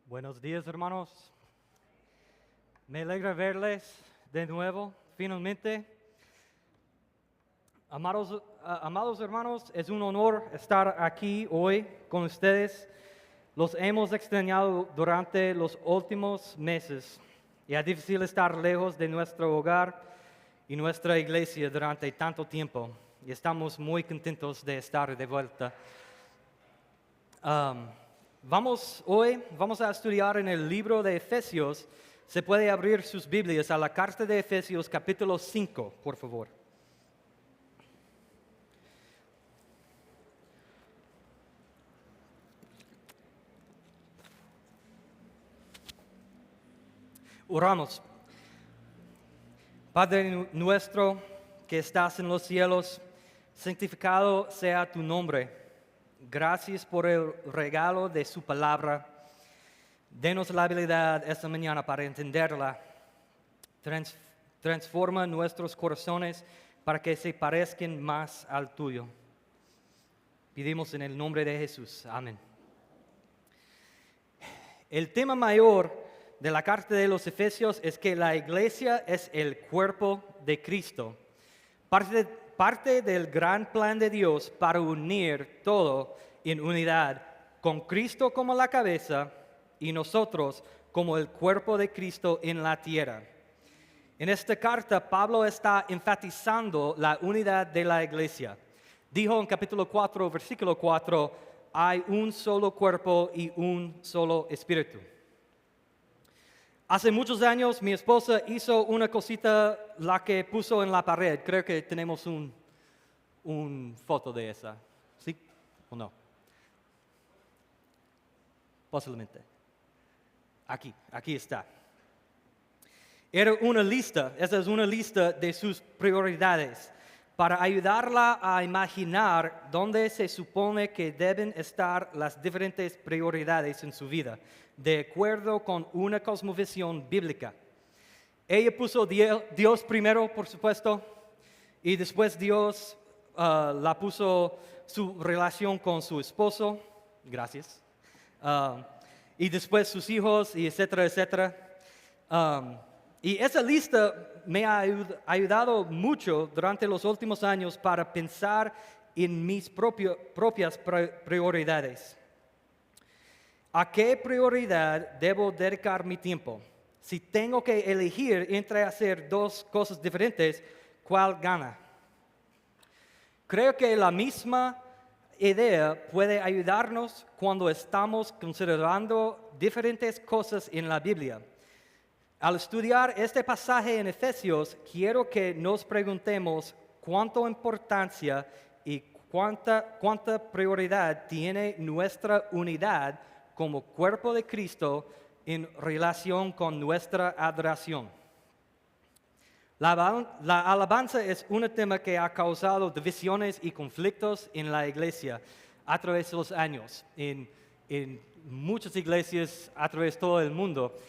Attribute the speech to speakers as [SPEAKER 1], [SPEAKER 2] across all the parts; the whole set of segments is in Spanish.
[SPEAKER 1] Buenos días, hermanos. Me alegra verles de nuevo, finalmente. Amados hermanos, es un honor estar aquí hoy con ustedes. Los hemos extrañado durante los últimos meses y es difícil estar lejos de nuestro hogar y nuestra iglesia durante tanto tiempo. Y estamos muy contentos de estar de vuelta. Hoy vamos a estudiar en el libro de Efesios. Se puede abrir sus Biblias a la carta de Efesios capítulo 5, por favor. Oramos. Padre nuestro que estás en los cielos, santificado sea tu nombre. Gracias por el regalo de su palabra. Denos la habilidad esta mañana para entenderla. Transforma nuestros corazones para que se parezcan más al tuyo. Pedimos en el nombre de Jesús. Amén. El tema mayor de la carta de los Efesios es que la iglesia es el cuerpo de Cristo. Parte del gran plan de Dios para unir todo en unidad, con Cristo como la cabeza y nosotros como el cuerpo de Cristo en la tierra. En esta carta, Pablo está enfatizando la unidad de la iglesia. Dijo en capítulo 4, versículo 4, hay un solo cuerpo y un solo espíritu. Hace muchos años mi esposa hizo una cosita, la que puso en la pared. Creo que tenemos un foto de esa. ¿Sí o no? Posiblemente. Aquí está. Esa es una lista de sus prioridades para ayudarla a imaginar dónde se supone que deben estar las diferentes prioridades en su vida, de acuerdo con una cosmovisión bíblica. Ella puso Dios primero, por supuesto, y después Dios la puso su relación con su esposo, gracias, y después sus hijos, y etcétera, etcétera. Y esa lista me ha ayudado mucho durante los últimos años para pensar en mis propias prioridades. ¿A qué prioridad debo dedicar mi tiempo? Si tengo que elegir entre hacer dos cosas diferentes, ¿cuál gana? Creo que la misma idea puede ayudarnos cuando estamos considerando diferentes cosas en la Biblia. Al estudiar este pasaje en Efesios, quiero que nos preguntemos cuánta importancia y cuánta prioridad tiene nuestra unidad como cuerpo de Cristo en relación con nuestra adoración. La alabanza es un tema que ha causado divisiones y conflictos en la iglesia a través de los años, en muchas iglesias a través de todo el mundo.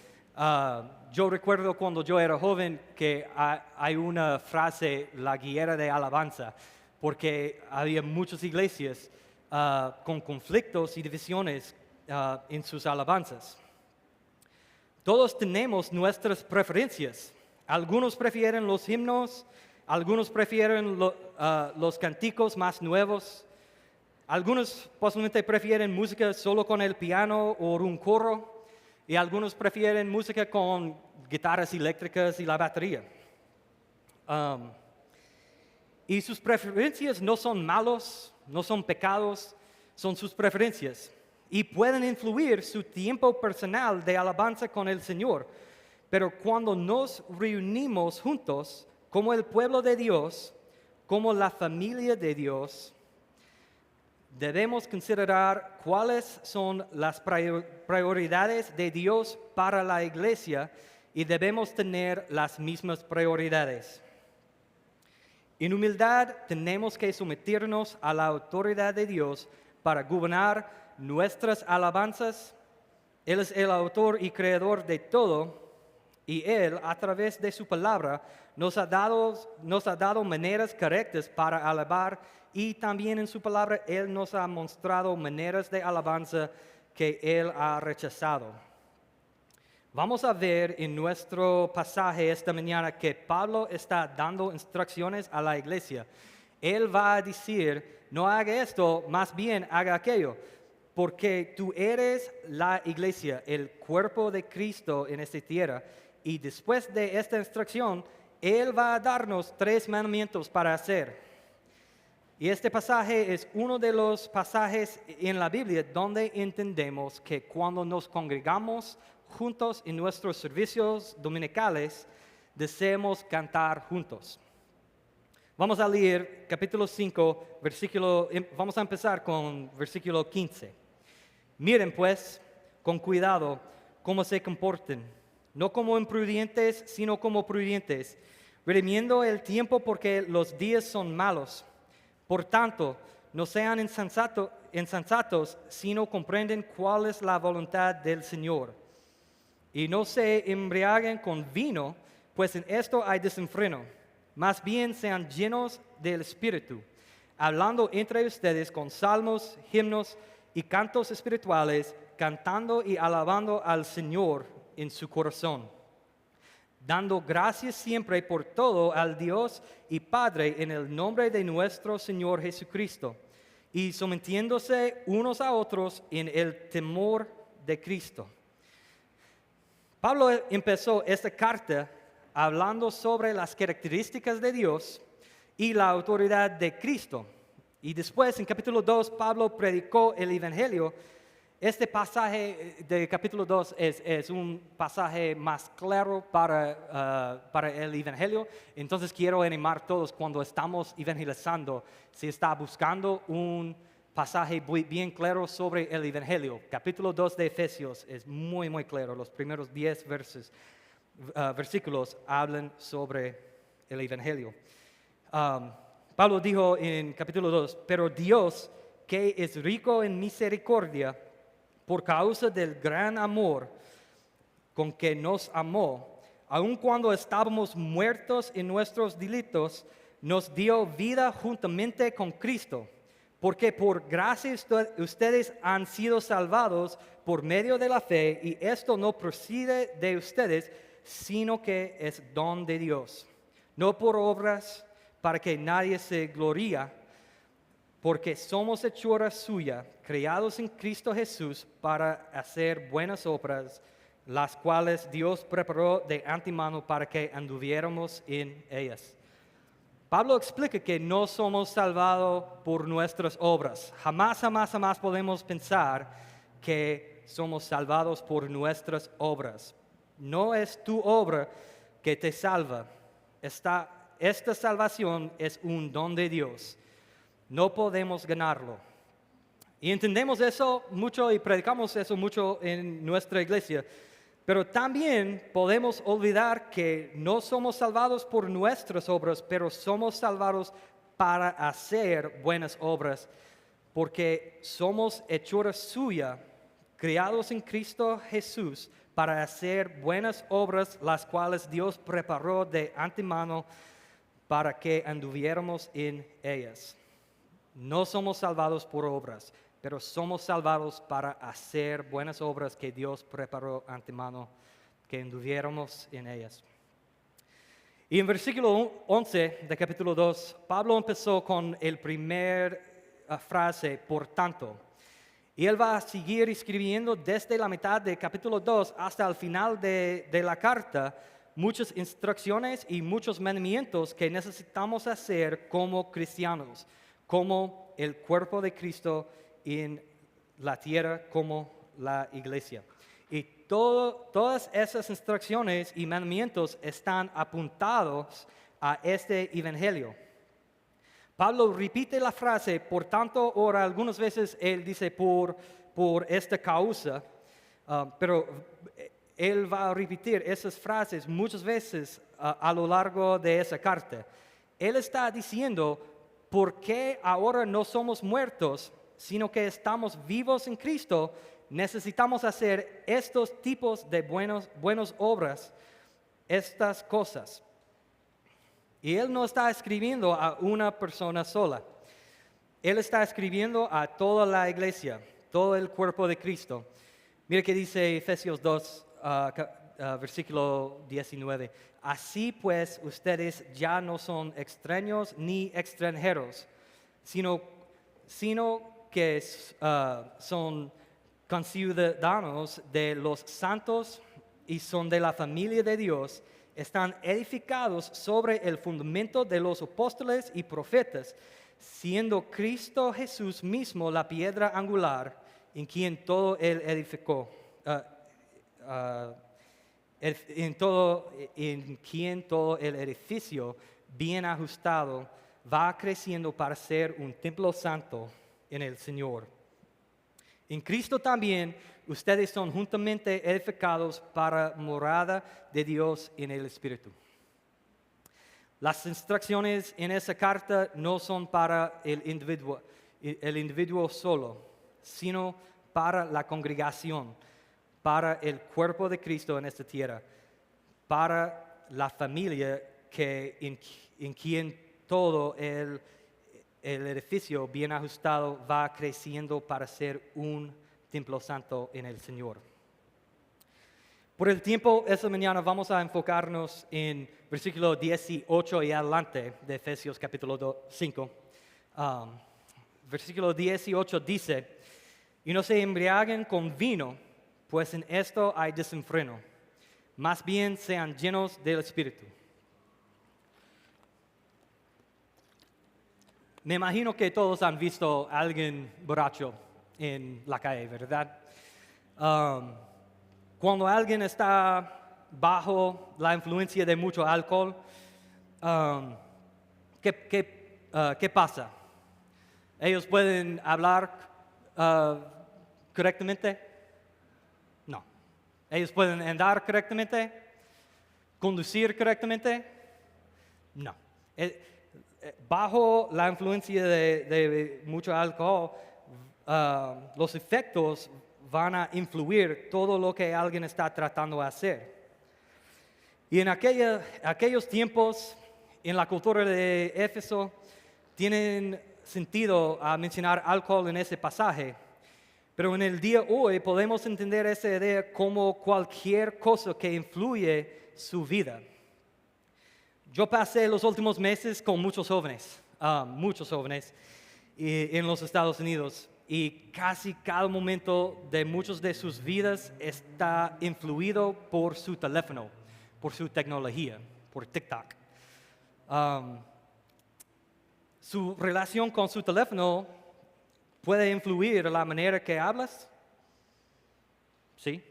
[SPEAKER 1] Yo recuerdo cuando yo era joven que hay una frase, la guerra de alabanza, porque había muchas iglesias con conflictos y divisiones en sus alabanzas. Todos tenemos nuestras preferencias. Algunos prefieren los himnos, algunos prefieren los cánticos más nuevos, algunos posiblemente prefieren música solo con el piano o un coro, y algunos prefieren música con guitarras eléctricas y la batería. Y sus preferencias no son malos, no son pecados, son sus preferencias. Y pueden influir su tiempo personal de alabanza con el Señor. Pero cuando nos reunimos juntos como el pueblo de Dios, como la familia de Dios, debemos considerar cuáles son las prioridades de Dios para la iglesia y debemos tener las mismas prioridades. En humildad tenemos que someternos a la autoridad de Dios para gobernar nuestras alabanzas. Él es el autor y creador de todo y Él, a través de su palabra, nos ha dado maneras correctas para alabar y también en su palabra Él nos ha mostrado maneras de alabanza que Él ha rechazado. Vamos a ver en nuestro pasaje esta mañana que Pablo está dando instrucciones a la iglesia. Él va a decir, no haga esto, más bien haga aquello, porque tú eres la iglesia, el cuerpo de Cristo en esta tierra. Y después de esta instrucción, Él va a darnos 3 mandamientos para hacer. Y este pasaje es uno de los pasajes en la Biblia donde entendemos que cuando nos congregamos juntos en nuestros servicios dominicales, deseamos cantar juntos. Vamos a leer capítulo 5, vamos a empezar con versículo 15. Miren pues, con cuidado, cómo se comporten, no como imprudentes, sino como prudentes, redimiendo el tiempo porque los días son malos. Por tanto, no sean insensatos, sino comprenden cuál es la voluntad del Señor. Y no se embriaguen con vino, pues en esto hay desenfreno. Más bien sean llenos del Espíritu, hablando entre ustedes con salmos, himnos y cantos espirituales, cantando y alabando al Señor en su corazón, dando gracias siempre por todo al Dios y Padre en el nombre de nuestro Señor Jesucristo, y sometiéndose unos a otros en el temor de Cristo. Pablo empezó esta carta hablando sobre las características de Dios y la autoridad de Cristo. Y después, en capítulo 2, Pablo predicó el Evangelio. Este pasaje de capítulo 2 es un pasaje más claro para el Evangelio. Entonces quiero animar a todos cuando estamos evangelizando, si está buscando un pasaje bien claro sobre el Evangelio. Capítulo 2 de Efesios es muy, muy claro. Los primeros 10 versículos hablan sobre el Evangelio. Pablo dijo en capítulo 2, pero Dios, que es rico en misericordia, por causa del gran amor con que nos amó, aun cuando estábamos muertos en nuestros delitos, nos dio vida juntamente con Cristo. Porque por gracia ustedes han sido salvados por medio de la fe, y esto no procede de ustedes, sino que es don de Dios. No por obras, para que nadie se gloríe, porque somos hechura suya, creados en Cristo Jesús para hacer buenas obras, las cuales Dios preparó de antemano para que anduviéramos en ellas. Pablo explica que no somos salvados por nuestras obras. Jamás podemos pensar que somos salvados por nuestras obras. No es tu obra que te salva. Esta salvación es un don de Dios. No podemos ganarlo. Y entendemos eso mucho y predicamos eso mucho en nuestra iglesia. Pero también podemos olvidar que no somos salvados por nuestras obras, pero somos salvados para hacer buenas obras, porque somos hechura suya, creados en Cristo Jesús, para hacer buenas obras, las cuales Dios preparó de antemano para que anduviéramos en ellas. No somos salvados por obras, pero somos salvados para hacer buenas obras que Dios preparó antemano, que anduviéramos en ellas. Y en versículo 11 de capítulo 2, Pablo empezó con el primer frase, por tanto. Y él va a seguir escribiendo desde la mitad del capítulo 2 hasta el final de la carta, muchas instrucciones y muchos mandamientos que necesitamos hacer como cristianos, como el cuerpo de Cristo en la tierra, como la iglesia. Y todas esas instrucciones y mandamientos están apuntados a este evangelio. Pablo repite la frase, por tanto, ahora algunas veces él dice por esta causa, pero él va a repetir esas frases muchas veces a lo largo de esa carta. Él está diciendo, ¿por qué ahora no somos muertos, sino que estamos vivos en Cristo? Necesitamos hacer estos tipos de buenas obras, estas cosas. Y él no está escribiendo a una persona sola. Él está escribiendo a toda la iglesia, todo el cuerpo de Cristo. Mira que dice Efesios 2, versículo 19. Así pues, ustedes ya no son extraños ni extranjeros, sino que son conciudadanos de los santos y son de la familia de Dios, están edificados sobre el fundamento de los apóstoles y profetas, siendo Cristo Jesús mismo la piedra angular en quien todo él edificó. En quien todo el edificio bien ajustado va creciendo para ser un templo santo en el Señor. En Cristo también ustedes son juntamente edificados para morada de Dios en el Espíritu. Las instrucciones en esa carta no son para el individuo solo, sino para la congregación, para el cuerpo de Cristo en esta tierra, para la familia en quien todo el edificio bien ajustado va creciendo para ser un templo santo en el Señor. Por el tiempo, esta mañana vamos a enfocarnos en versículo 18 y adelante de Efesios capítulo 5. Versículo 18 dice, y no se embriaguen con vino, pues en esto hay desenfreno. Más bien sean llenos del Espíritu. Me imagino que todos han visto a alguien borracho en la calle, ¿verdad? Cuando alguien está bajo la influencia de mucho alcohol, ¿qué pasa? ¿Ellos pueden hablar correctamente? No. ¿Ellos pueden andar correctamente? ¿Conducir correctamente? No. Bajo la influencia de mucho alcohol, los efectos van a influir todo lo que alguien está tratando de hacer. Y en aquellos tiempos, en la cultura de Éfeso, tienen sentido a mencionar alcohol en ese pasaje. Pero en el día hoy podemos entender esa idea como cualquier cosa que influye su vida. Yo pasé los últimos meses con muchos jóvenes en los Estados Unidos, y casi cada momento de muchos de sus vidas está influido por su teléfono, por su tecnología, por TikTok. Su relación con su teléfono puede influir la manera que hablas, ¿sí?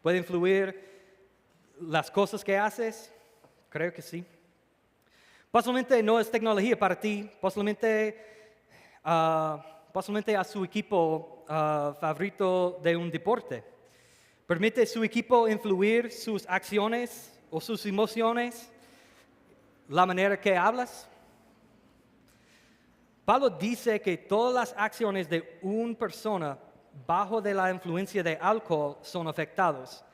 [SPEAKER 1] Puede influir las cosas que haces, creo que sí. Posiblemente no es tecnología para ti, posiblemente a su equipo favorito de un deporte. ¿Permite su equipo influir sus acciones o sus emociones, la manera que hablas? Pablo dice que todas las acciones de una persona bajo de la influencia de alcohol son afectados.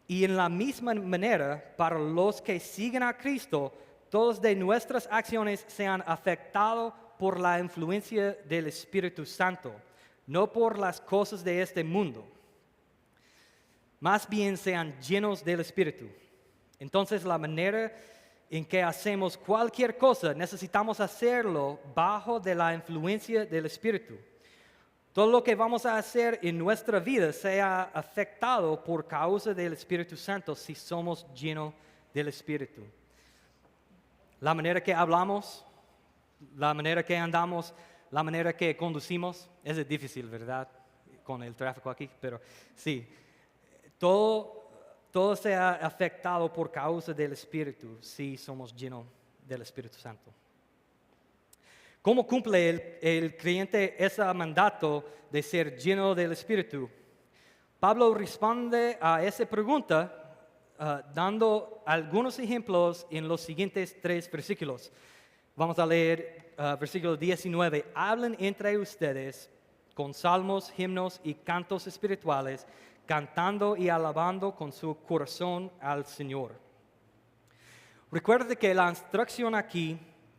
[SPEAKER 1] Y en la misma manera, para los que siguen a Cristo, todas de nuestras acciones sean afectadas por la influencia del Espíritu Santo, no por las cosas de este mundo. Más bien sean llenos del Espíritu. Entonces la manera en que hacemos cualquier cosa, necesitamos hacerlo bajo de la influencia del Espíritu. Todo lo que vamos a hacer en nuestra vida sea afectado por causa del Espíritu Santo si somos llenos del Espíritu. La manera que hablamos, la manera que andamos, la manera que conducimos, es difícil, ¿verdad? Con el tráfico aquí, pero sí. Todo sea afectado por causa del Espíritu si somos llenos del Espíritu Santo. ¿Cómo cumple el creyente ese mandato de ser lleno del Espíritu? Pablo responde a esa pregunta dando algunos ejemplos en los siguientes 3 versículos. Vamos a leer versículo 19. Hablen entre ustedes con salmos, himnos y cantos espirituales, cantando y alabando con su corazón al Señor. Recuerde que la instrucción aquí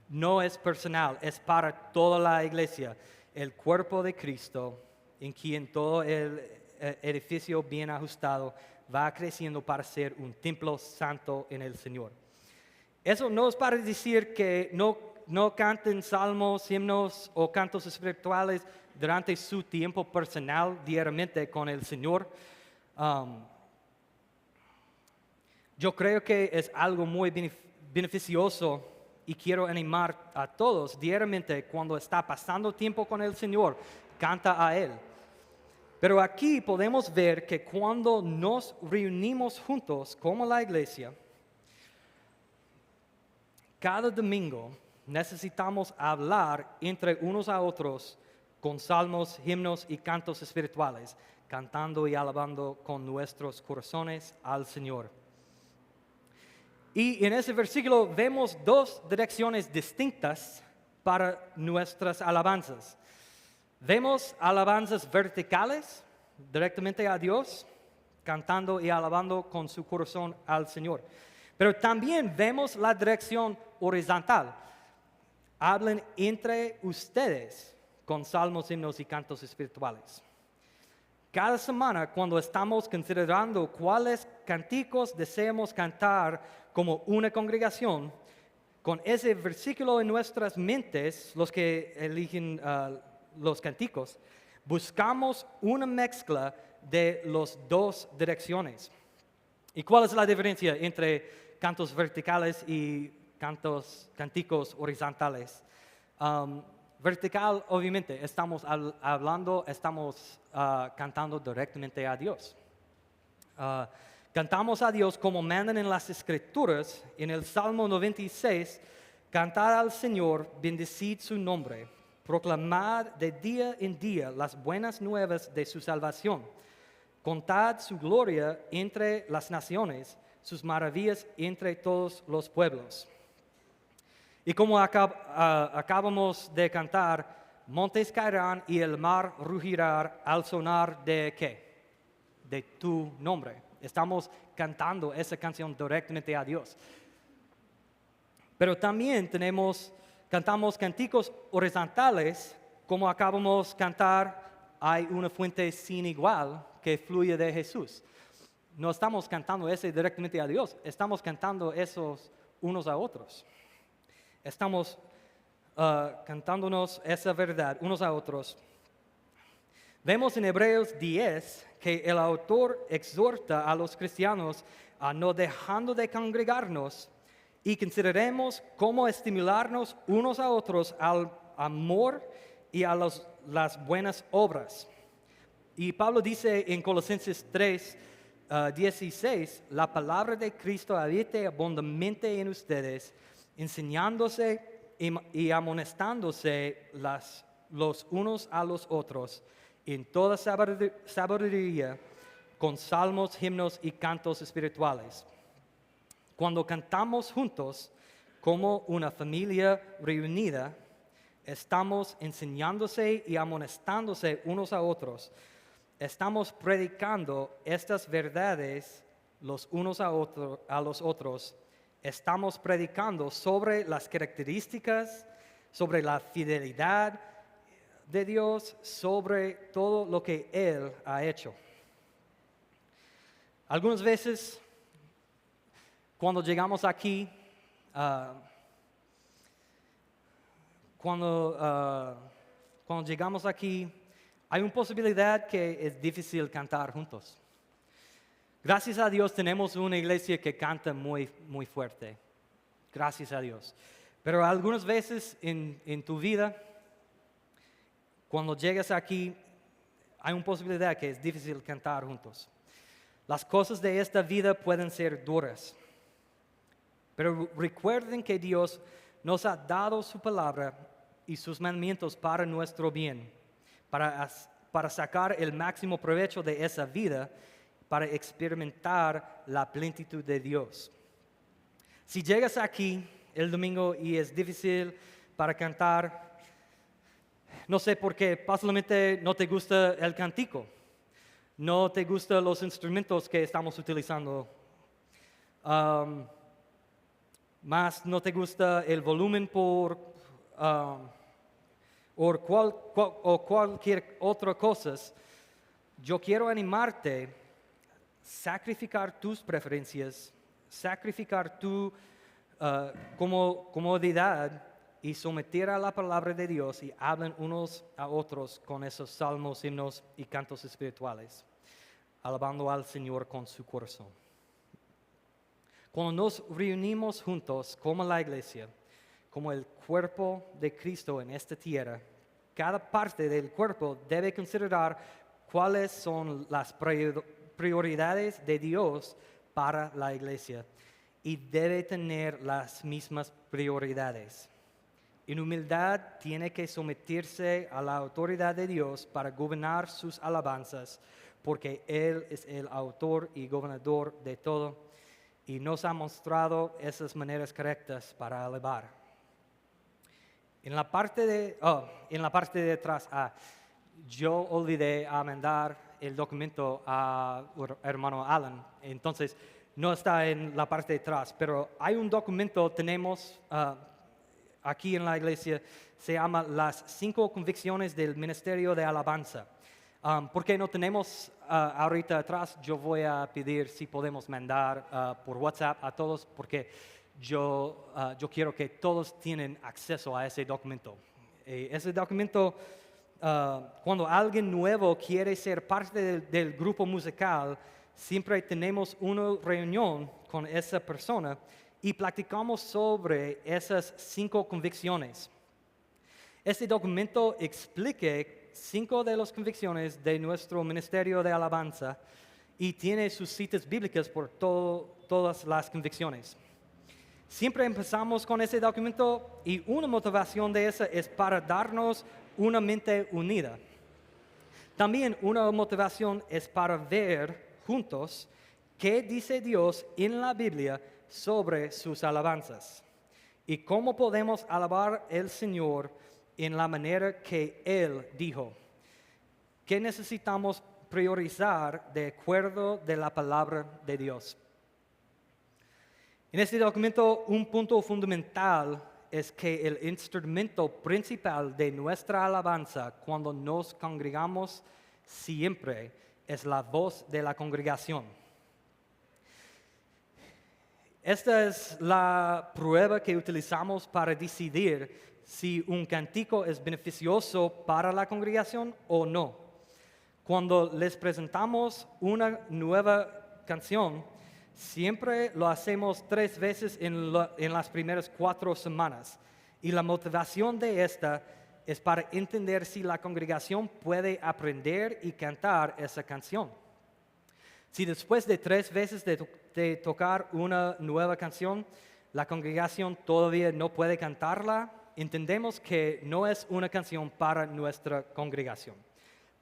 [SPEAKER 1] no es personal, es para toda la iglesia, el cuerpo de Cristo, en quien todo el edificio bien ajustado va creciendo para ser un templo santo en el Señor. Eso no es para decir que no canten salmos, himnos o cantos espirituales durante su tiempo personal diariamente con el Señor. Yo creo que es algo muy beneficioso y quiero animar a todos diariamente cuando está pasando tiempo con el Señor, canta a Él. Pero aquí podemos ver que cuando nos reunimos juntos como la iglesia, cada domingo necesitamos hablar entre unos a otros con salmos, himnos y cantos espirituales, cantando y alabando con nuestros corazones al Señor. Y en ese versículo vemos dos direcciones distintas para nuestras alabanzas. Vemos alabanzas verticales, directamente a Dios, cantando y alabando con su corazón al Señor. Pero también vemos la dirección horizontal. Hablen entre ustedes con salmos, himnos y cantos espirituales. Cada semana, cuando estamos considerando cuáles cánticos deseamos cantar como una congregación, con ese versículo en nuestras mentes, los que eligen los cánticos, buscamos una mezcla de las dos direcciones. ¿Y cuál es la diferencia entre cantos verticales y cánticos horizontales? Vertical, obviamente, estamos hablando, estamos cantando directamente a Dios. Cantamos a Dios como mandan en las Escrituras, en el Salmo 96, cantad al Señor, bendecid su nombre, proclamad de día en día las buenas nuevas de su salvación, contad su gloria entre las naciones, sus maravillas entre todos los pueblos. Y como acabamos de cantar, montes caerán y el mar rugirá al sonar de ¿qué? De tu nombre. Estamos cantando esa canción directamente a Dios. Pero también cantamos cánticos horizontales, como acabamos de cantar, hay una fuente sin igual que fluye de Jesús. No estamos cantando ese directamente a Dios, estamos cantando esos unos a otros. Estamos cantándonos esa verdad unos a otros. Vemos en Hebreos 10 que el autor exhorta a los cristianos a no dejando de congregarnos y consideremos cómo estimularnos unos a otros al amor y a las buenas obras. Y Pablo dice en Colosenses 3, 16, la palabra de Cristo habite abundantemente en ustedes, enseñándose y amonestándose los unos a los otros en toda sabiduría con salmos, himnos y cantos espirituales. Cuando cantamos juntos como una familia reunida, estamos enseñándose y amonestándose unos a otros. Estamos predicando estas verdades los unos a los otros. Estamos predicando sobre las características, sobre la fidelidad de Dios, sobre todo lo que Él ha hecho. Algunas veces, cuando llegamos aquí, cuando llegamos aquí, hay una posibilidad que es difícil cantar juntos. Gracias a Dios tenemos una iglesia que canta muy, muy fuerte. Gracias a Dios. Pero algunas veces en tu vida, cuando llegas aquí, hay una posibilidad que es difícil cantar juntos. Las cosas de esta vida pueden ser duras. Pero recuerden que Dios nos ha dado su palabra y sus mandamientos para nuestro bien, para sacar el máximo provecho de esa vida, para experimentar la plenitud de Dios. Si llegas aquí el domingo y es difícil para cantar, no sé por qué, posiblemente no te gusta el cántico, no te gustan los instrumentos que estamos utilizando, más no te gusta el volumen o cualquier otra cosa. Yo quiero animarte, sacrificar tus preferencias, sacrificar tu comodidad y someter a la palabra de Dios y hablen unos a otros con esos salmos, himnos y cantos espirituales, alabando al Señor con su corazón. Cuando nos reunimos juntos como la iglesia, como el cuerpo de Cristo en esta tierra, cada parte del cuerpo debe considerar cuáles son las prioridades de Dios para la iglesia y debe tener las mismas prioridades. En humildad tiene que someterse a la autoridad de Dios para gobernar sus alabanzas, porque Él es el autor y gobernador de todo y nos ha mostrado esas maneras correctas para alabar. En la parte de atrás, yo olvidé mandar el documento a hermano Alan, entonces no está en la parte de atrás, pero hay un documento, tenemos aquí en la iglesia, se llama Las 5 convicciones del ministerio de alabanza. Porque no tenemos ahorita atrás, yo voy a pedir si podemos mandar por WhatsApp a todos, porque yo quiero que todos tienen acceso a ese documento. Ese documento, cuando alguien nuevo quiere ser parte del grupo musical, siempre tenemos una reunión con esa persona y platicamos sobre esas 5 convicciones. Este documento explica 5 de las convicciones de nuestro ministerio de alabanza y tiene sus citas bíblicas por todas las convicciones. Siempre empezamos con ese documento y una motivación de esa es para darnos una mente unida. También una motivación es para ver juntos qué dice Dios en la Biblia sobre sus alabanzas y cómo podemos alabar al Señor en la manera que Él dijo. ¿Qué necesitamos priorizar de acuerdo de la palabra de Dios? En este documento, un punto fundamental es que el instrumento principal de nuestra alabanza cuando nos congregamos siempre es la voz de la congregación. Esta es la prueba que utilizamos para decidir si un cántico es beneficioso para la congregación o no. Cuando les presentamos una nueva canción, siempre lo hacemos 3 veces en las primeras 4 semanas. Y la motivación de esta es para entender si la congregación puede aprender y cantar esa canción. Si después de 3 veces de tocar una nueva canción, la congregación todavía no puede cantarla, entendemos que no es una canción para nuestra congregación.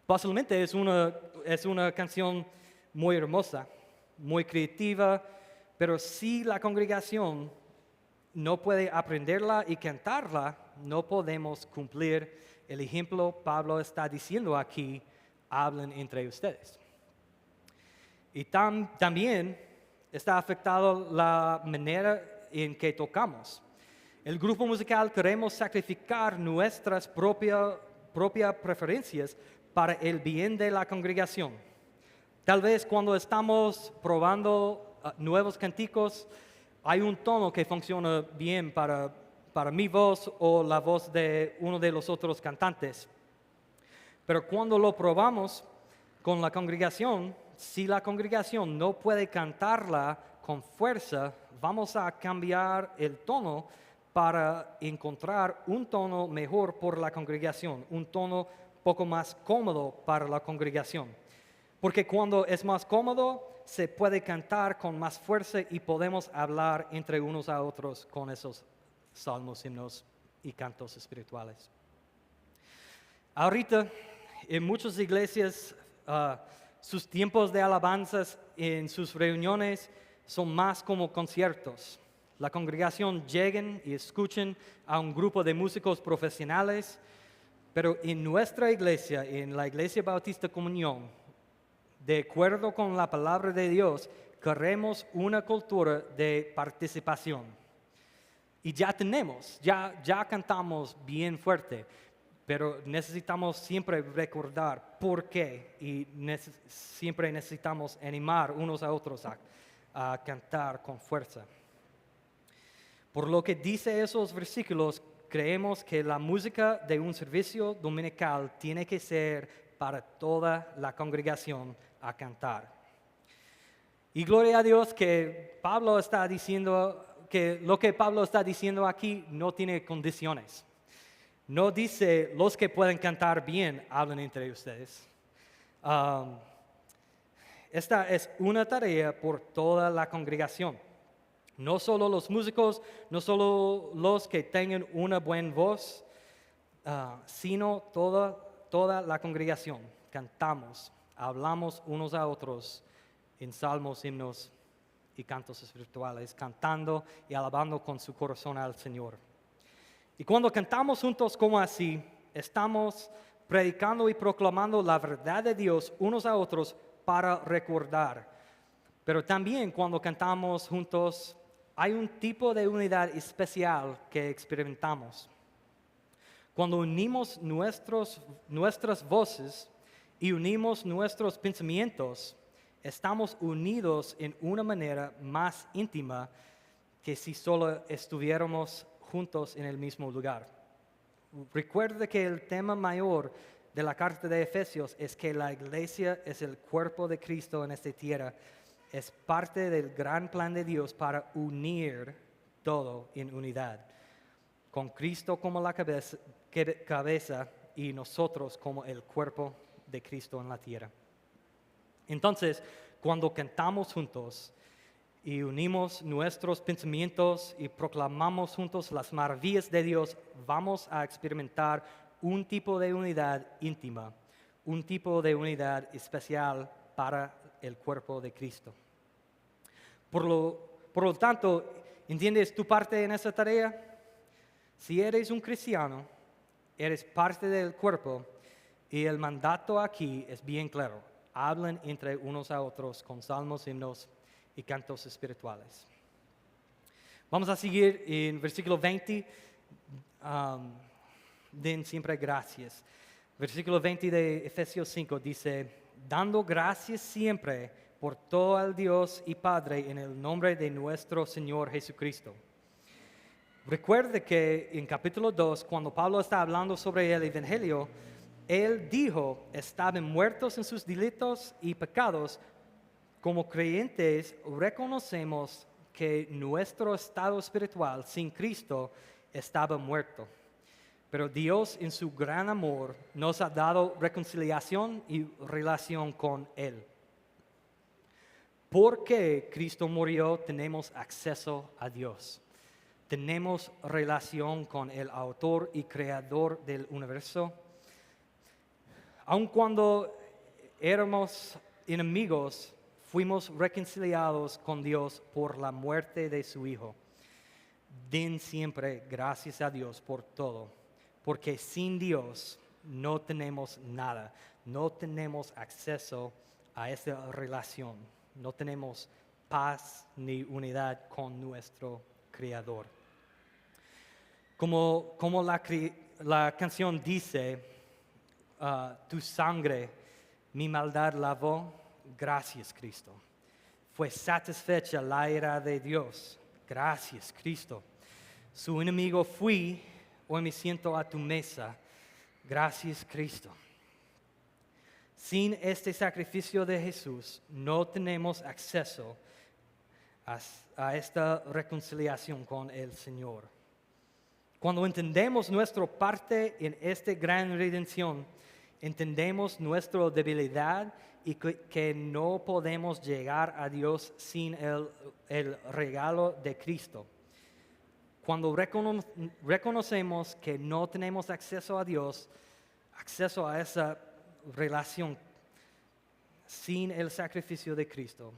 [SPEAKER 1] Posiblemente es una canción muy hermosa, muy creativa, pero si la congregación no puede aprenderla y cantarla, no podemos cumplir el ejemplo. Pablo está diciendo aquí, hablen entre ustedes. Y también está afectado la manera en que tocamos. El grupo musical queremos sacrificar nuestras propias preferencias para el bien de la congregación. Tal vez cuando estamos probando nuevos cánticos, hay un tono que funciona bien para mi voz o la voz de uno de los otros cantantes. Pero cuando lo probamos con la congregación, si la congregación no puede cantarla con fuerza, vamos a cambiar el tono para encontrar un tono mejor por la congregación, un tono poco más cómodo para la congregación. Porque cuando es más cómodo, se puede cantar con más fuerza y podemos hablar entre unos a otros con esos salmos, himnos y cantos espirituales. Ahorita, en muchas iglesias, sus tiempos de alabanzas en sus reuniones son más como conciertos. La congregación lleguen y escuchen a un grupo de músicos profesionales, pero en nuestra iglesia, en la Iglesia Bautista Comunión, de acuerdo con la palabra de Dios, queremos una cultura de participación. Y ya cantamos bien fuerte, pero necesitamos siempre recordar por qué y siempre necesitamos animar unos a otros a cantar con fuerza. Por lo que dice esos versículos, creemos que la música de un servicio dominical tiene que ser para toda la congregación a cantar. Y gloria a Dios que Pablo está diciendo que lo que Pablo está diciendo aquí no tiene condiciones. No dice los que pueden cantar bien, hablen entre ustedes. Esta es una tarea por toda la congregación. No solo los músicos, no solo los que tengan una buena voz, sino toda la congregación. Cantamos, hablamos unos a otros en salmos, himnos y cantos espirituales, cantando y alabando con su corazón al Señor. Y cuando cantamos juntos como así, estamos predicando y proclamando la verdad de Dios unos a otros para recordar. Pero también cuando cantamos juntos, hay un tipo de unidad especial que experimentamos. Cuando unimos nuestras voces y unimos nuestros pensamientos, estamos unidos en una manera más íntima que si solo estuviéramos juntos en el mismo lugar. Recuerde que el tema mayor de la carta de Efesios es que la iglesia es el cuerpo de Cristo en esta tierra. Es parte del gran plan de Dios para unir todo en unidad, con Cristo como la cabeza y nosotros como el cuerpo de Cristo en la tierra. Entonces, cuando cantamos juntos y unimos nuestros pensamientos y proclamamos juntos las maravillas de Dios, vamos a experimentar un tipo de unidad íntima, un tipo de unidad especial para el cuerpo de Cristo. Por lo tanto, ¿entiendes tu parte en esa tarea? Si eres un cristiano, eres parte del cuerpo y el mandato aquí es bien claro. Hablen entre unos a otros con salmos, himnos y cantos espirituales. Vamos a seguir en versículo 20. Den siempre gracias. Versículo 20 de Efesios 5 dice, dando gracias siempre por todo al Dios y Padre en el nombre de nuestro Señor Jesucristo. Recuerde que en capítulo 2, cuando Pablo está hablando sobre el Evangelio, él dijo, estaban muertos en sus delitos y pecados. Como creyentes reconocemos que nuestro estado espiritual sin Cristo estaba muerto. Pero Dios en su gran amor nos ha dado reconciliación y relación con Él. Porque Cristo murió, tenemos acceso a Dios. Tenemos relación con el autor y creador del universo. Aun cuando éramos enemigos, fuimos reconciliados con Dios por la muerte de su Hijo. Den siempre gracias a Dios por todo, porque sin Dios no tenemos nada, no tenemos acceso a esa relación, no tenemos paz ni unidad con nuestro Creador. Como la canción dice, tu sangre mi maldad lavó, gracias Cristo. Fue satisfecha la ira de Dios, gracias Cristo. Su enemigo fui, hoy me siento a tu mesa, gracias Cristo. Sin este sacrificio de Jesús no tenemos acceso a esta reconciliación con el Señor. Cuando entendemos nuestra parte en esta gran redención, entendemos nuestra debilidad y que no podemos llegar a Dios sin el regalo de Cristo. Cuando reconocemos que no tenemos acceso a Dios, acceso a esa relación sin el sacrificio de Cristo,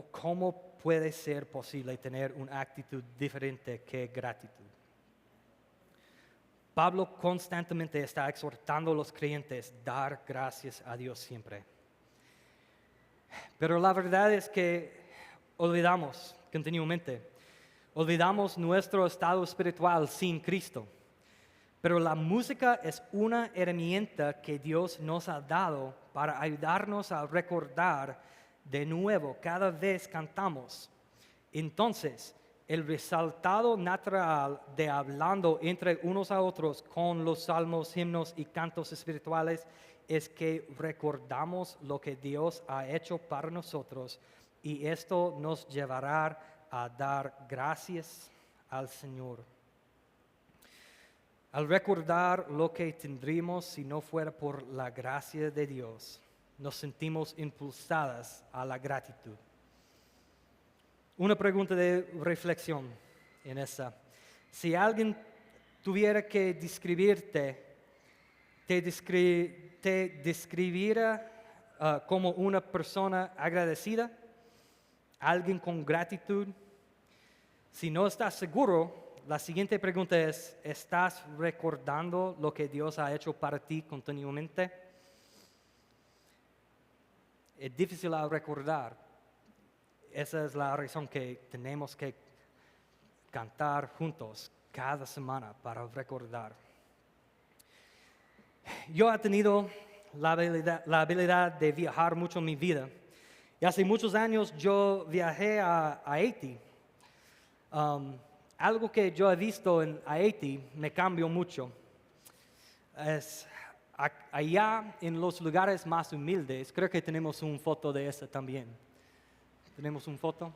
[SPEAKER 1] ¿cómo puede ser posible tener una actitud diferente que gratitud? Pablo constantemente está exhortando a los creyentes a dar gracias a Dios siempre. Pero la verdad es que olvidamos continuamente nuestro estado espiritual sin Cristo. Pero la música es una herramienta que Dios nos ha dado para ayudarnos a recordar de nuevo cada vez cantamos. Entonces, el resultado natural de hablando entre unos a otros con los salmos, himnos y cantos espirituales es que recordamos lo que Dios ha hecho para nosotros y esto nos llevará a dar gracias al Señor. Al recordar lo que tendríamos si no fuera por la gracia de Dios, nos sentimos impulsadas a la gratitud. Una pregunta de reflexión en esa. Si alguien tuviera que describirte, ¿te describiría como una persona agradecida? ¿Alguien con gratitud? Si no estás seguro, la siguiente pregunta es, ¿estás recordando lo que Dios ha hecho para ti continuamente? Es difícil recordar. Esa es la razón que tenemos que cantar juntos cada semana para recordar. Yo he tenido la habilidad de viajar mucho en mi vida. Y hace muchos años yo viajé a Haití. Algo que yo he visto en Haití me cambió mucho. Allá en los lugares más humildes, creo que tenemos una foto de eso también. ¿Tenemos una foto?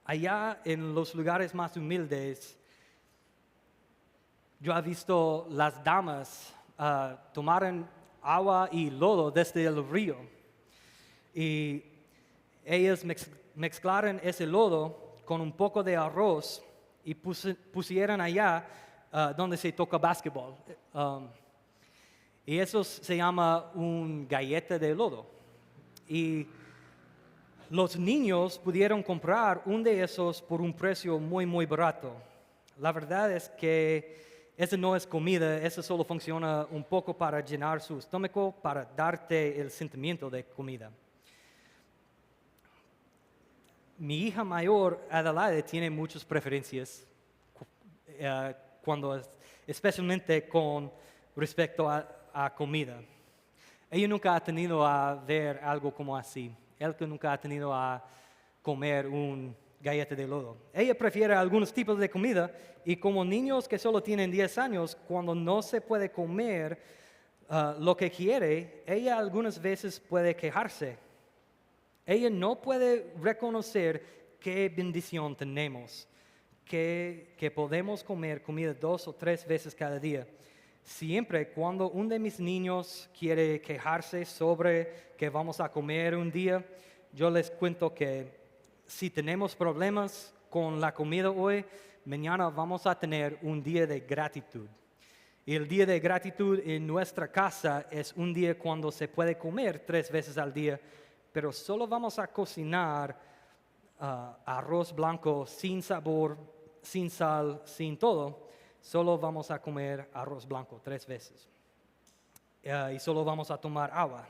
[SPEAKER 1] Allá en los lugares más humildes, yo he visto las damas tomar agua y lodo desde el río. Y ellas mezclaron ese lodo con un poco de arroz y pusieron allá donde se toca básquetbol. Y eso se llama un galleta de lodo. Y los niños pudieron comprar un de esos por un precio muy, muy barato. La verdad es que eso no es comida, eso solo funciona un poco para llenar su estómago, para darte el sentimiento de comida. Mi hija mayor, Adelaide, tiene muchas preferencias, especialmente con respecto a comida. Ella nunca ha tenido a ver algo como así. Él que nunca ha tenido a comer un galleta de lodo. Ella prefiere algunos tipos de comida y como niños que solo tienen 10 años, cuando no se puede comer lo que quiere, ella algunas veces puede quejarse. Ella no puede reconocer qué bendición tenemos, que podemos comer comida 2 o 3 veces cada día. Siempre cuando uno de mis niños quiere quejarse sobre que vamos a comer un día, yo les cuento que si tenemos problemas con la comida hoy, mañana vamos a tener un día de gratitud. Y el día de gratitud en nuestra casa es un día cuando se puede comer 3 veces al día, pero solo vamos a cocinar arroz blanco sin sabor, sin sal, sin todo. Solo vamos a comer arroz blanco 3 veces. Y solo vamos a tomar agua.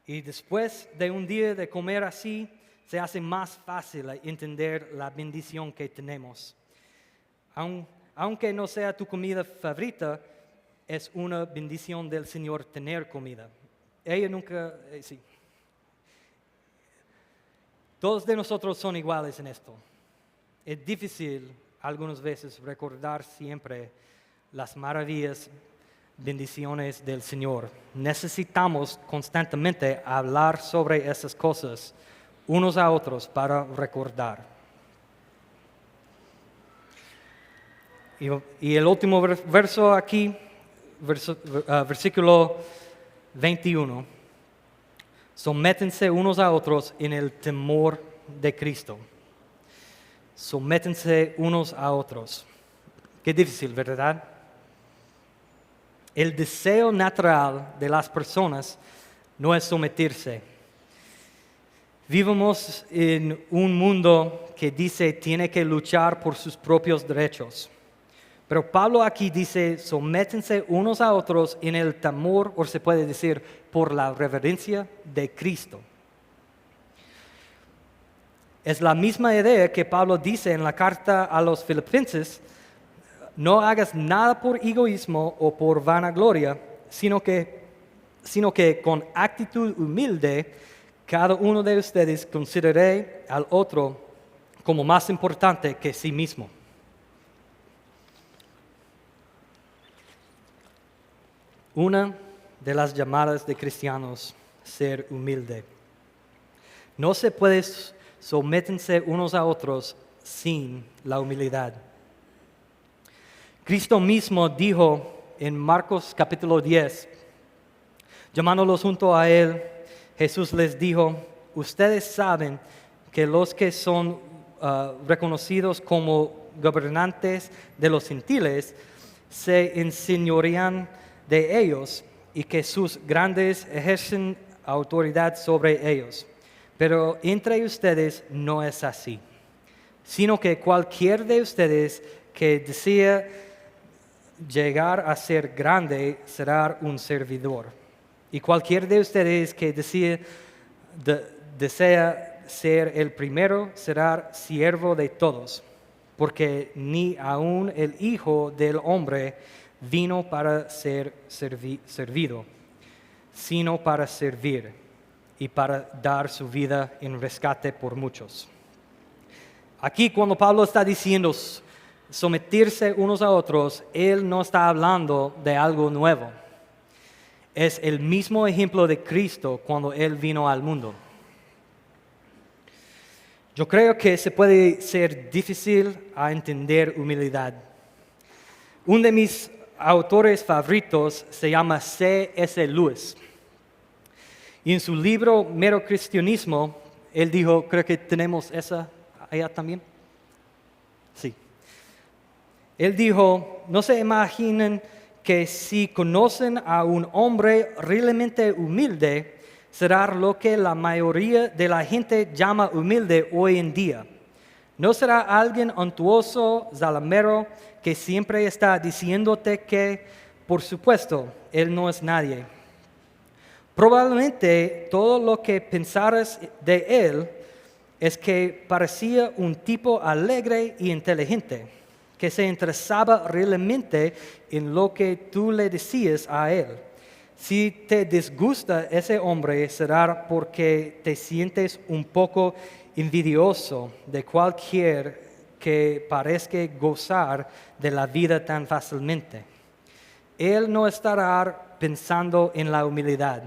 [SPEAKER 1] Y después de un día de comer así, se hace más fácil entender la bendición que tenemos. Aunque no sea tu comida favorita, es una bendición del Señor tener comida. Ella nunca, sí. Todos de nosotros son iguales en esto. Es difícil algunas veces recordar siempre las maravillas, bendiciones del Señor. Necesitamos constantemente hablar sobre esas cosas unos a otros para recordar. Y el último verso aquí, versículo 21. Sométense unos a otros en el temor de Cristo. Sométense unos a otros. Qué difícil, ¿verdad? El deseo natural de las personas no es someterse. Vivimos en un mundo que dice tiene que luchar por sus propios derechos. Pero Pablo aquí dice, sométense unos a otros en el temor, o se puede decir, por la reverencia de Cristo. Es la misma idea que Pablo dice en la carta a los Filipenses, No hagas nada por egoísmo o por vanagloria, sino que con actitud humilde, cada uno de ustedes considere al otro como más importante que sí mismo. Una de las llamadas de cristianos, ser humilde. No se puede someterse unos a otros sin la humildad. Cristo mismo dijo en Marcos capítulo 10, llamándolos junto a él, Jesús les dijo, ustedes saben que los que son reconocidos como gobernantes de los gentiles se enseñorean de ellos y que sus grandes ejercen autoridad sobre ellos. Pero entre ustedes no es así, sino que cualquier de ustedes que desea llegar a ser grande será un servidor. Y cualquier de ustedes que desea ser el primero será siervo de todos, porque ni aun el Hijo del Hombre vino para ser servido, sino para servir y para dar su vida en rescate por muchos. Aquí cuando Pablo está diciendo someterse unos a otros, él no está hablando de algo nuevo. Es el mismo ejemplo de Cristo cuando él vino al mundo. Yo creo que se puede ser difícil a entender humildad. Uno de mis autores favoritos se llama C.S. Lewis. Y en su libro Mero Cristianismo, él dijo, creo que tenemos esa allá también. Sí. Él dijo, no se imaginen que si conocen a un hombre realmente humilde, será lo que la mayoría de la gente llama humilde hoy en día. No será alguien untuoso, zalamero, que siempre está diciéndote que, por supuesto, él no es nadie. Probablemente todo lo que pensaras de él es que parecía un tipo alegre y inteligente, que se interesaba realmente en lo que tú le decías a él. Si te disgusta ese hombre, será porque te sientes un poco envidioso de cualquier que parezca gozar de la vida tan fácilmente. Él no estará pensando en la humildad.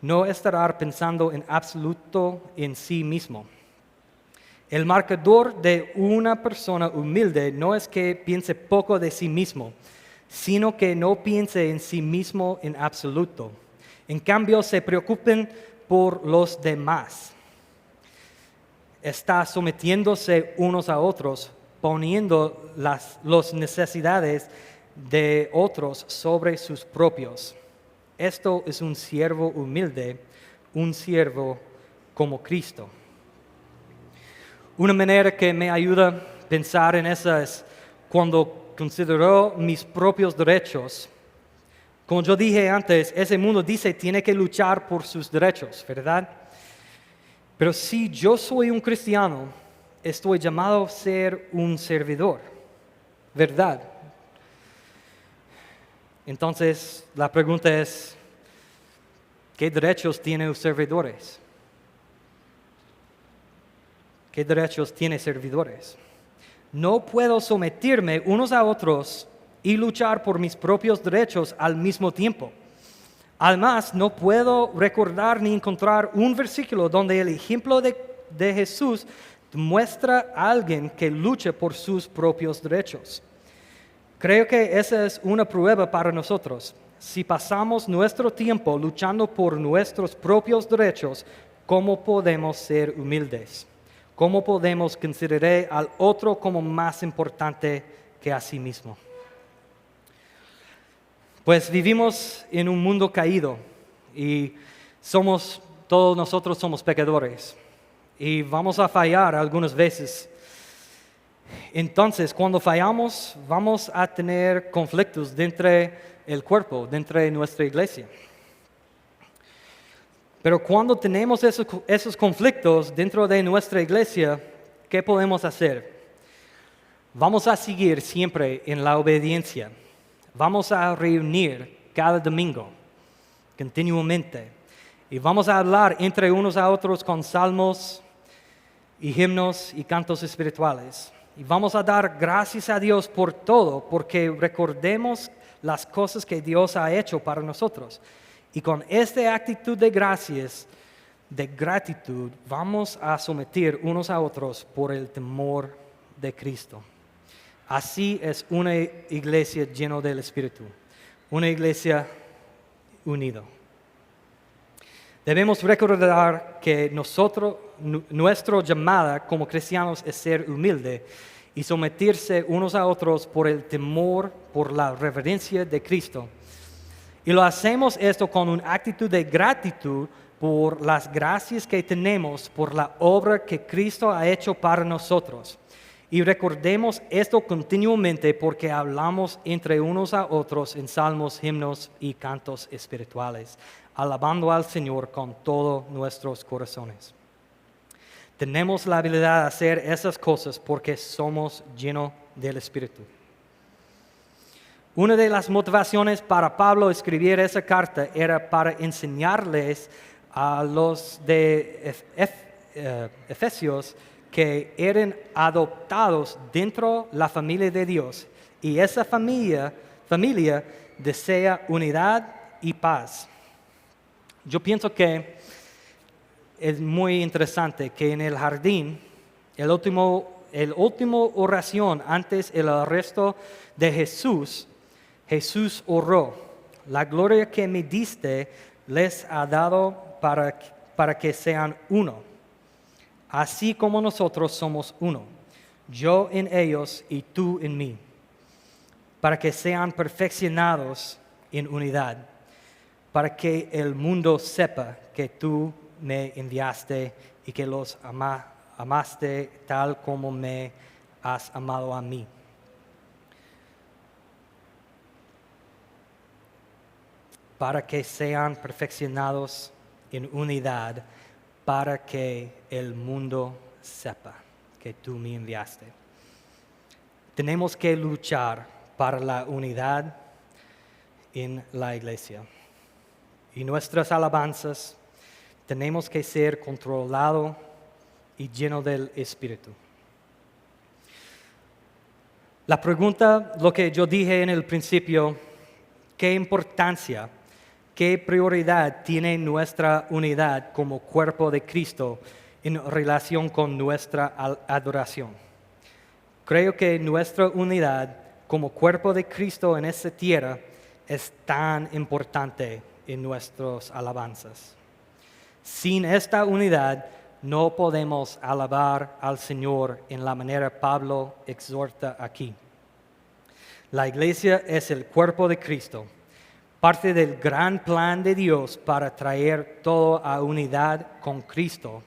[SPEAKER 1] No estará pensando en absoluto en sí mismo. El marcador de una persona humilde no es que piense poco de sí mismo, sino que no piense en sí mismo en absoluto. En cambio, se preocupen por los demás. Está sometiéndose unos a otros, poniendo las necesidades de otros sobre sus propios. Esto es un siervo humilde, un siervo como Cristo. Una manera que me ayuda a pensar en eso es cuando considero mis propios derechos. Como yo dije antes, ese mundo dice que tiene que luchar por sus derechos, ¿verdad? Pero si yo soy un cristiano, estoy llamado a ser un servidor, ¿verdad? Entonces, la pregunta es, ¿qué derechos tienen los servidores? ¿Qué derechos tienen servidores? No puedo someterme unos a otros y luchar por mis propios derechos al mismo tiempo. Además, no puedo recordar ni encontrar un versículo donde el ejemplo de Jesús muestra a alguien que luche por sus propios derechos. Creo que esa es una prueba para nosotros. Si pasamos nuestro tiempo luchando por nuestros propios derechos, ¿cómo podemos ser humildes? ¿Cómo podemos considerar al otro como más importante que a sí mismo? Pues vivimos en un mundo caído y todos nosotros somos pecadores y vamos a fallar algunas veces. Entonces, cuando fallamos, vamos a tener conflictos dentro del cuerpo, dentro de nuestra iglesia. Pero cuando tenemos esos conflictos dentro de nuestra iglesia, ¿qué podemos hacer? Vamos a seguir siempre en la obediencia. Vamos a reunir cada domingo, continuamente. Y vamos a hablar entre unos a otros con salmos y himnos y cantos espirituales. Y vamos a dar gracias a Dios por todo, porque recordemos las cosas que Dios ha hecho para nosotros. Y con esta actitud de gracias, de gratitud, vamos a someter unos a otros por el temor de Cristo. Así es una iglesia llena del Espíritu, una iglesia unida. Debemos recordar que nuestra llamada como cristianos es ser humilde y someterse unos a otros por el temor, por la reverencia de Cristo. Y lo hacemos esto con una actitud de gratitud por las gracias que tenemos, por la obra que Cristo ha hecho para nosotros. Y recordemos esto continuamente porque hablamos entre unos a otros en salmos, himnos y cantos espirituales, alabando al Señor con todos nuestros corazones. Tenemos la habilidad de hacer esas cosas porque somos llenos del Espíritu. Una de las motivaciones para Pablo escribir esa carta era para enseñarles a los de Efesios que eran adoptados dentro de la familia de Dios. Y esa familia desea unidad y paz. Yo pienso que es muy interesante que en el jardín, el último oración antes del arresto de Jesús, Jesús oró: la gloria que me diste les ha dado para que sean uno, así como nosotros somos uno, yo en ellos y tú en mí, para que sean perfeccionados en unidad, para que el mundo sepa que tú me enviaste y que los amaste tal como me has amado a mí. Para que sean perfeccionados en unidad, para que el mundo sepa que tú me enviaste. Tenemos que luchar para la unidad en la iglesia. Y nuestras alabanzas tenemos que ser controlados y llenos del Espíritu. La pregunta, lo que yo dije en el principio, ¿qué importancia, qué prioridad tiene nuestra unidad como cuerpo de Cristo en relación con nuestra adoración? Creo que nuestra unidad como cuerpo de Cristo en esta tierra es tan importante en nuestras alabanzas. Sin esta unidad no podemos alabar al Señor en la manera Pablo exhorta aquí. La iglesia es el cuerpo de Cristo, parte del gran plan de Dios para traer todo a unidad con Cristo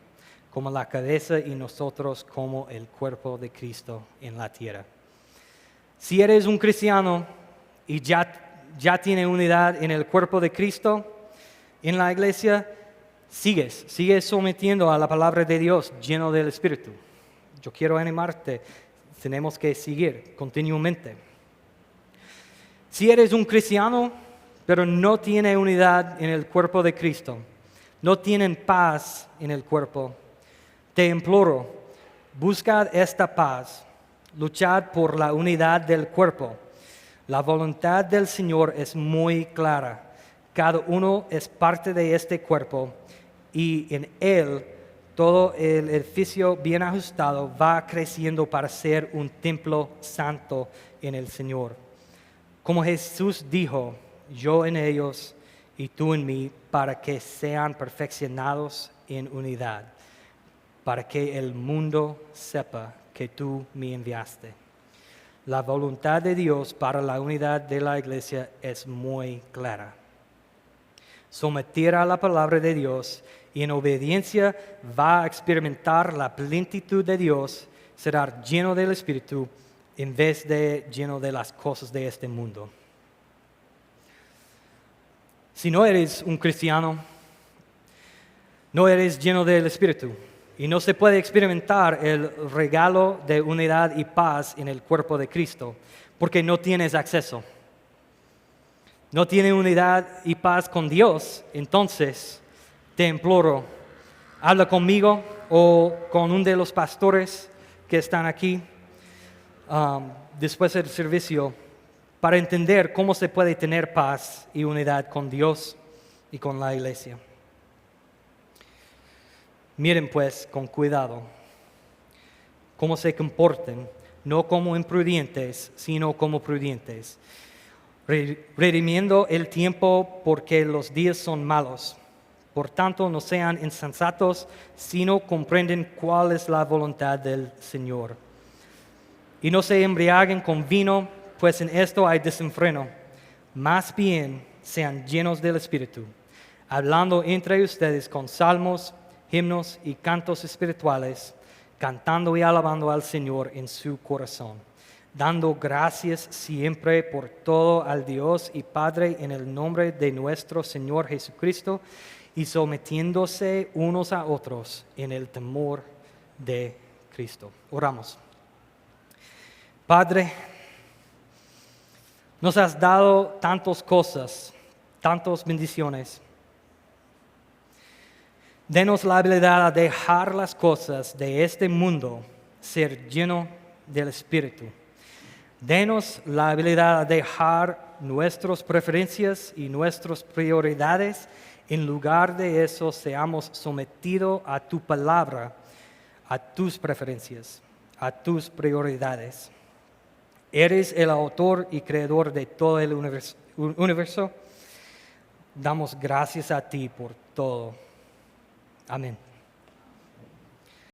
[SPEAKER 1] como la cabeza y nosotros como el cuerpo de Cristo en la tierra. Si eres un cristiano y ya tiene unidad en el cuerpo de Cristo, en la iglesia, sigues sometiendo a la palabra de Dios lleno del Espíritu. Yo quiero animarte, tenemos que seguir continuamente. Si eres un cristiano, pero no tiene unidad en el cuerpo de Cristo, no tienen paz en el cuerpo, te imploro, buscad esta paz, luchad por la unidad del cuerpo. La voluntad del Señor es muy clara. Cada uno es parte de este cuerpo y en él todo el edificio bien ajustado va creciendo para ser un templo santo en el Señor. Como Jesús dijo, yo en ellos y tú en mí, para que sean perfeccionados en unidad, para que el mundo sepa que tú me enviaste. La voluntad de Dios para la unidad de la iglesia es muy clara. Someter a la palabra de Dios y en obediencia va a experimentar la plenitud de Dios, será lleno del Espíritu en vez de lleno de las cosas de este mundo. Si no eres un cristiano, no eres lleno del Espíritu Y no se puede experimentar el regalo de unidad y paz en el cuerpo de Cristo, porque no tienes acceso. No tienes unidad y paz con Dios, entonces te imploro, habla conmigo o con uno de los pastores que están aquí después del servicio para entender cómo se puede tener paz y unidad con Dios y con la iglesia. Miren pues con cuidado cómo se comporten, no como imprudentes, sino como prudentes, redimiendo el tiempo porque los días son malos. Por tanto, no sean insensatos, sino comprenden cuál es la voluntad del Señor. Y no se embriaguen con vino, pues en esto hay desenfreno. Más bien sean llenos del Espíritu, hablando entre ustedes con salmos, himnos y cantos espirituales, cantando y alabando al Señor en su corazón, dando gracias siempre por todo al Dios y Padre en el nombre de nuestro Señor Jesucristo, y sometiéndose unos a otros en el temor de Cristo. Oramos. Padre, nos has dado tantas cosas, tantas bendiciones. Denos la habilidad a dejar las cosas de este mundo, ser lleno del Espíritu. Denos la habilidad a dejar nuestras preferencias y nuestras prioridades. En lugar de eso, seamos sometidos a tu palabra, a tus preferencias, a tus prioridades. Eres el autor y creador de todo el universo. Damos gracias a ti por todo. Amén.